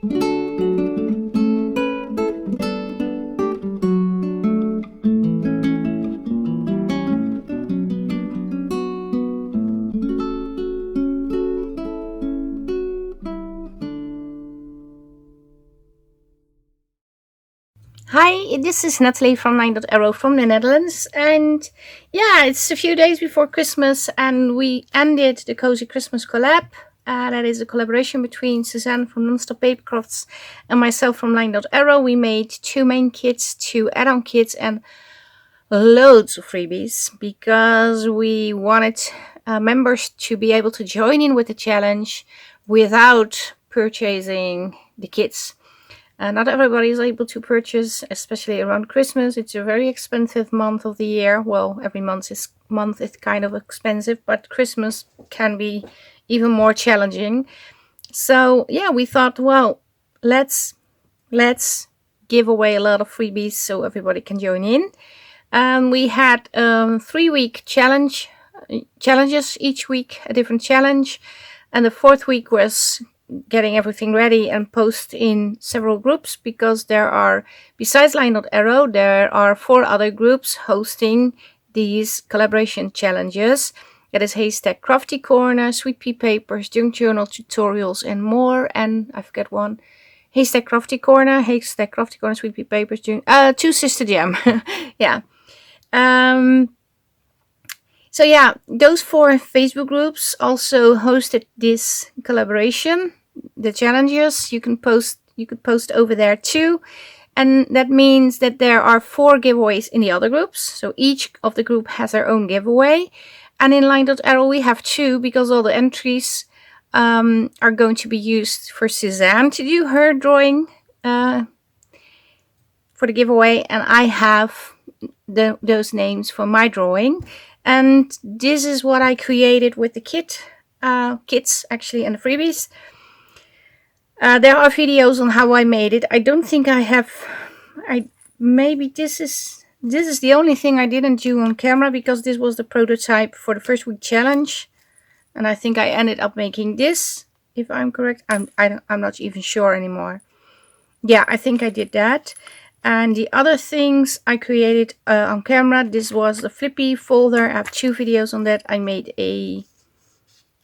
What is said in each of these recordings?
Hi, this is Nathalie from LineDotArrow from the Netherlands, and yeah, it's a few days before Christmas, and we ended the Cosy Christmas collab. That is a collaboration between Suzanne from Non-Stop Papercrafts and myself from LineDotArrow. We made 2 main kits, 2 add-on kits, and loads of freebies because we wanted members to be able to join in with the challenge without purchasing the kits. Not everybody is able to purchase, especially around Christmas. It's a very expensive month of the year. Well, every month is kind of expensive, but Christmas can be even more challenging. So yeah, we thought, well, let's give away a lot of freebies so everybody can join in. We had 3-week challenges, each week a different challenge, and the 4th week was getting everything ready and post in several groups, because there are, besides LineDotArrow, there are 4 other groups hosting these collaboration challenges. That is Haystack Crafty Corner, Sweet Pea Papers, Junk Journal Tutorials, and more. And I forget one. Haystack Crafty Corner, Sweet Pea Papers, Two Sister Jam. Yeah. So yeah, those 4 Facebook groups also hosted this collaboration. The challenges you could post over there too, and that means that there are 4 giveaways in the other groups. So each of the group has their own giveaway, and in LineDotArrow we have 2, because all the entries are going to be used for Suzanne to do her drawing for the giveaway, and I have those names for my drawing. And this is what I created with the kits actually, and the freebies. There are videos on how I made it. I don't think I have. Maybe this is the only thing I didn't do on camera, because this was the prototype for the first week challenge, and I think I ended up making this, if I'm correct. I'm not even sure anymore. Yeah, I think I did that. And the other things I created on camera. This was the Flippy folder. I have 2 videos on that. I made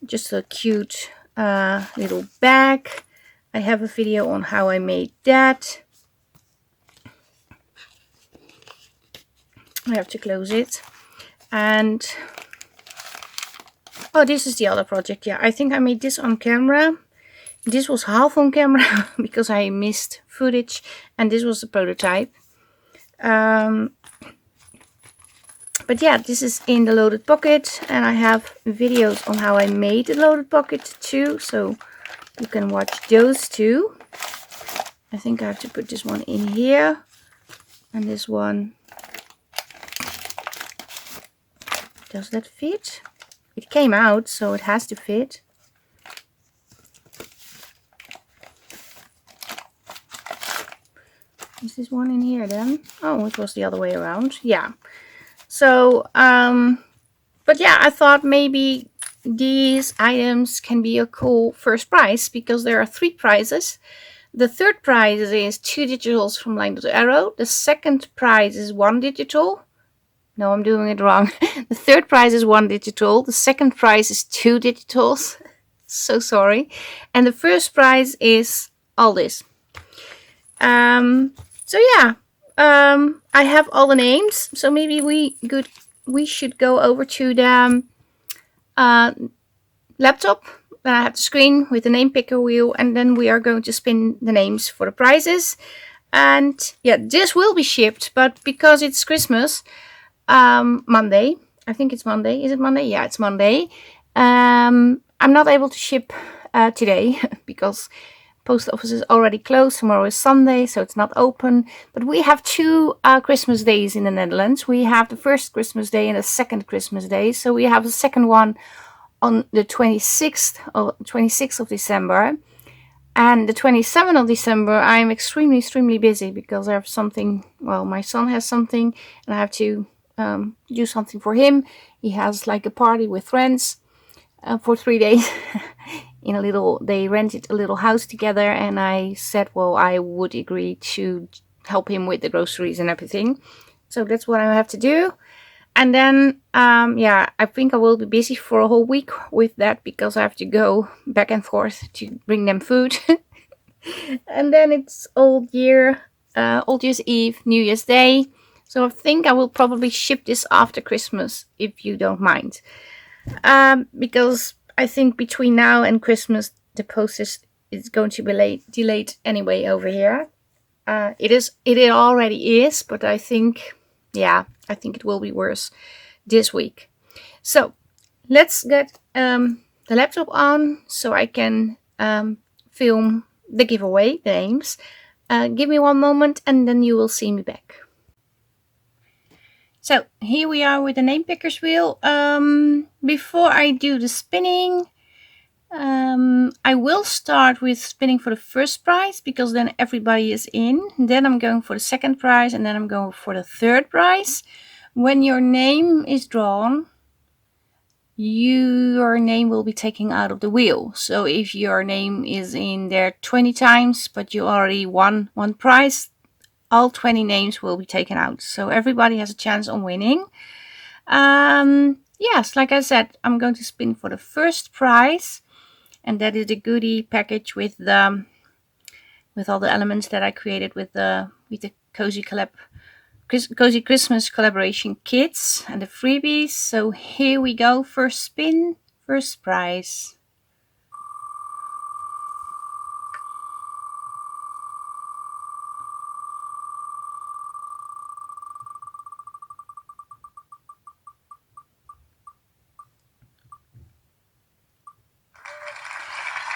just a cute little bag. I have a video on how I made that. I have to close it. And oh, this is the other project. Yeah, I think I made this on camera. This was half on camera because I missed footage, and this was the prototype. But yeah, this is in the loaded pocket, and I have videos on how I made the loaded pocket too, so you can watch those too. I think I have to put this one in here, and this one. Does that fit? It came out, so it has to fit. Is this one in here then? Oh, it was the other way around. Yeah. So, but yeah, I thought maybe these items can be a cool first prize, because there are 3 prizes. The 3rd prize is 2 digitals from LineDotArrow. The 2nd prize is 1 digital. No, I'm doing it wrong. The 3rd prize is 1 digital. The 2nd prize is 2 digitals. So sorry. And the 1st prize is all this. So yeah, I have all the names. So maybe we should go over to the laptop. Then I have the screen with the name picker wheel, and then we are going to spin the names for the prizes. And yeah, this will be shipped, but because it's Christmas, Monday. I think it's Monday. Is it Monday? Yeah, it's Monday. I'm not able to ship today because post office is already closed. Tomorrow is Sunday, so it's not open. But we have 2 Christmas days in the Netherlands. We have the first Christmas day and the second Christmas day. So we have the second one on the 26th of December. And the 27th of December, I'm extremely busy because I have something. Well, my son has something, and I have to do something for him. He has like a party with friends for 3 days in a little, they rented a little house together, and I said, well, I would agree to help him with the groceries and everything. So that's what I have to do. And then, yeah, I think I will be busy for a whole week with that because I have to go back and forth to bring them food. And then it's Old Year's Eve, New Year's Day. So I think I will probably ship this after Christmas, if you don't mind. Because I think between now and Christmas, the post is going to be delayed anyway over here. It already is, but I think it will be worse this week. So let's get the laptop on so I can film the giveaway, the names. Give me one moment and then you will see me back. So here we are with the name pickers wheel. Before I do the spinning, I will start with spinning for the first prize because then everybody is in. Then I'm going for the second prize and then I'm going for the third prize. When your name is drawn, your name will be taken out of the wheel. So if your name is in there 20 times, but you already won one prize, all 20 names will be taken out. So everybody has a chance on winning. Yes, like I said, I'm going to spin for the first prize. And that is the goodie package with all the elements that I created with the Cozy Christmas collaboration kits and the freebies. So here we go. First spin, first prize.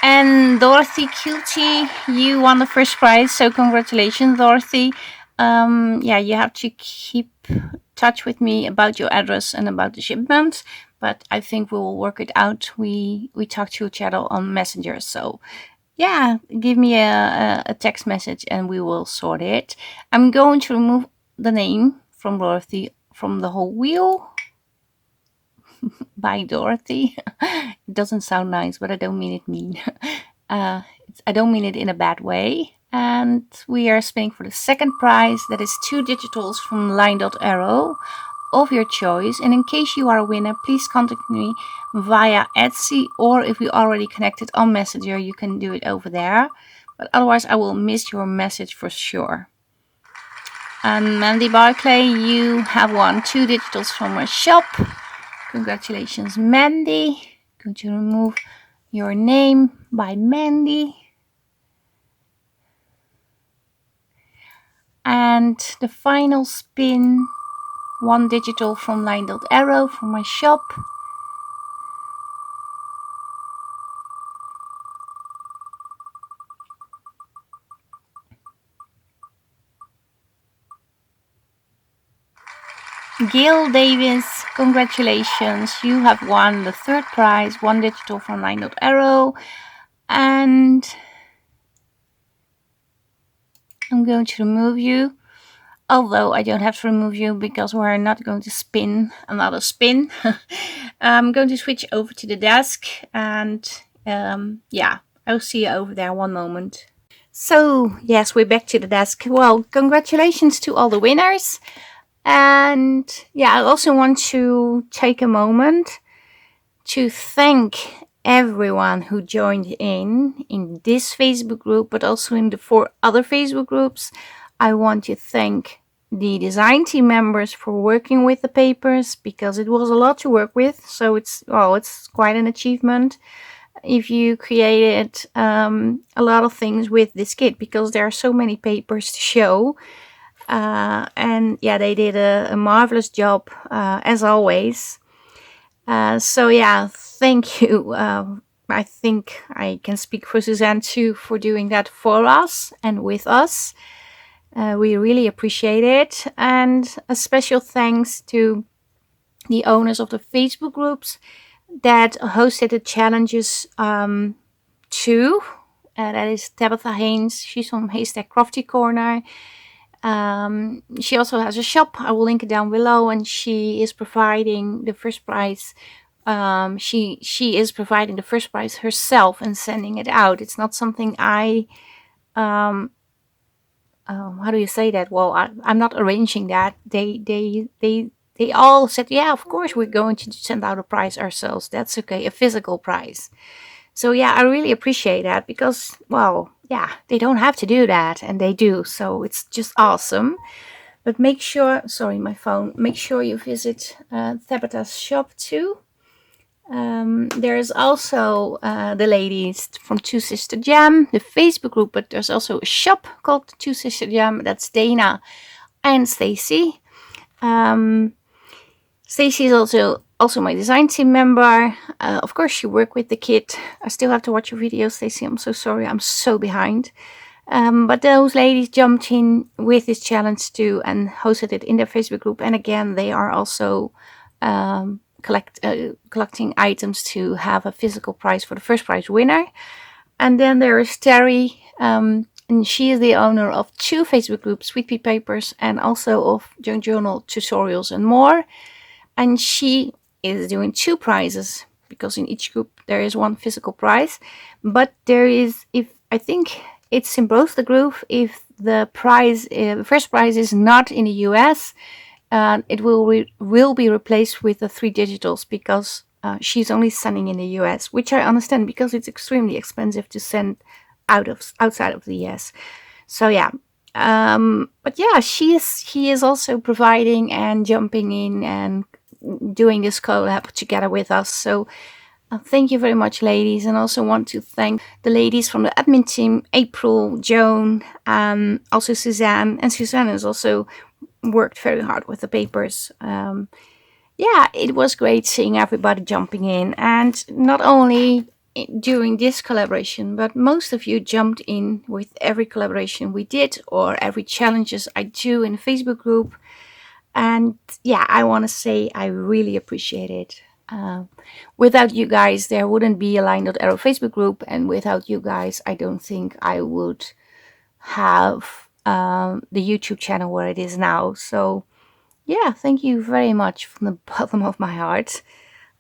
And Dorothy Kilty, you won the first prize. So congratulations, Dorothy. Yeah, you have to keep touch with me about your address and about the shipment, but I think we will work it out. We talk to each other on Messenger, so yeah, give me a text message and we will sort it. I'm going to remove the name from Dorothy from the whole wheel. By Dorothy. It doesn't sound nice, but I don't mean it mean. I don't mean it in a bad way. And we are spinning for the second prize. That is 2 digitals from LineDotArrow of your choice. And in case you are a winner, please contact me via Etsy, or if you already connected on Messenger, you can do it over there. But otherwise, I will miss your message for sure. And Mandy Barclay, you have won 2 digitals from my shop. Congratulations, Mandy. Going to remove your name by Mandy. And the final spin, 1 digital from LineDotArrow from my shop. Gail Davis, congratulations. You have won the third prize, 1 digital from LineDotArrow. And I'm going to remove you. Although I don't have to remove you because we're not going to spin another spin. I'm going to switch over to the desk and yeah, I'll see you over there one moment. So yes, we're back to the desk. Well, congratulations to all the winners. And yeah, I also want to take a moment to thank everyone who joined in this Facebook group, but also in the 4 other Facebook groups. I want to thank the design team members for working with the papers because it was a lot to work with. So it's quite an achievement if you created a lot of things with this kit because there are so many papers to show. And yeah, they did a marvelous job as always. So yeah, thank you. I think I can speak for Suzanne too for doing that for us and with us. We really appreciate it. And a special thanks to the owners of the Facebook groups that hosted the challenges too. That is Tabitha Haynes. She's from Haystack Crafty Corner. She also has a shop. I will link it down below, and she is providing the first prize she is providing the first prize herself and sending it out. It's not something I how do you say that? Well, I'm not arranging that. They all said, yeah, of course we're going to send out a prize ourselves. That's okay, a physical prize. So yeah, I really appreciate that because, well, yeah, they don't have to do that, and they do. So it's just awesome. But make sure, sorry, my phone. Make sure you visit Tabitha's shop too. There's also the ladies from Two Sister Jam, the Facebook group, but there's also a shop called Two Sister Jam. That's Dana and Stacy. Stacy is also my design team member. Of course, you work with the kit. I still have to watch your videos, Stacy. I'm so sorry. I'm so behind. But those ladies jumped in with this challenge too and hosted it in their Facebook group. And again, they are also collecting items to have a physical prize for the first prize winner. And then there is Terry, and she is the owner of 2 Facebook groups, Sweet Pea Papers, and also of Junk Journal Tutorials and More. And she is doing 2 prizes because in each group there is 1 physical prize. But there is, I think it's in both the group, if the prize, first prize is not in the US, it will be replaced with the 3 digitals because she's only sending in the US, which I understand because it's extremely expensive to send outside of the US. So yeah, but yeah, he is also providing and jumping in and doing this collab together with us. So thank you very much, ladies, and also want to thank the ladies from the admin team, April, Joan, also Suzanne, and Suzanne has also worked very hard with the papers. Yeah, it was great seeing everybody jumping in, and not only during this collaboration, but most of you jumped in with every collaboration we did or every challenges I do in the Facebook group. And yeah, I want to say I really appreciate it. Without you guys, there wouldn't be a LineDotArrow Facebook group, and without you guys, I don't think I would have the YouTube channel where it is now. So yeah, thank you very much from the bottom of my heart.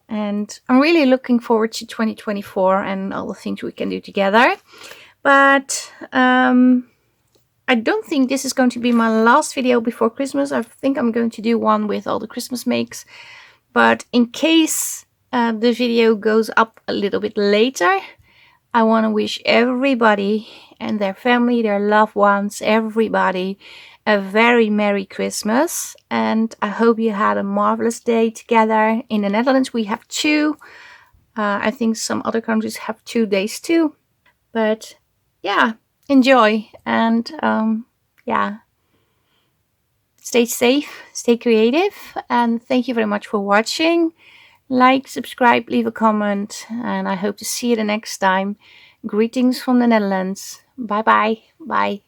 And I'm really looking forward to 2024 and all the things we can do together. But I don't think this is going to be my last video before Christmas. I think I'm going to do one with all the Christmas makes. But in case the video goes up a little bit later, I want to wish everybody and their family, their loved ones, everybody a very Merry Christmas. And I hope you had a marvelous day together. In the Netherlands, we have 2. I think some other countries have 2 days too. But yeah, enjoy. And yeah, stay safe, stay creative. And thank you very much for watching. Like, subscribe, leave a comment. And I hope to see you the next time. Greetings from the Netherlands. Bye-bye. Bye.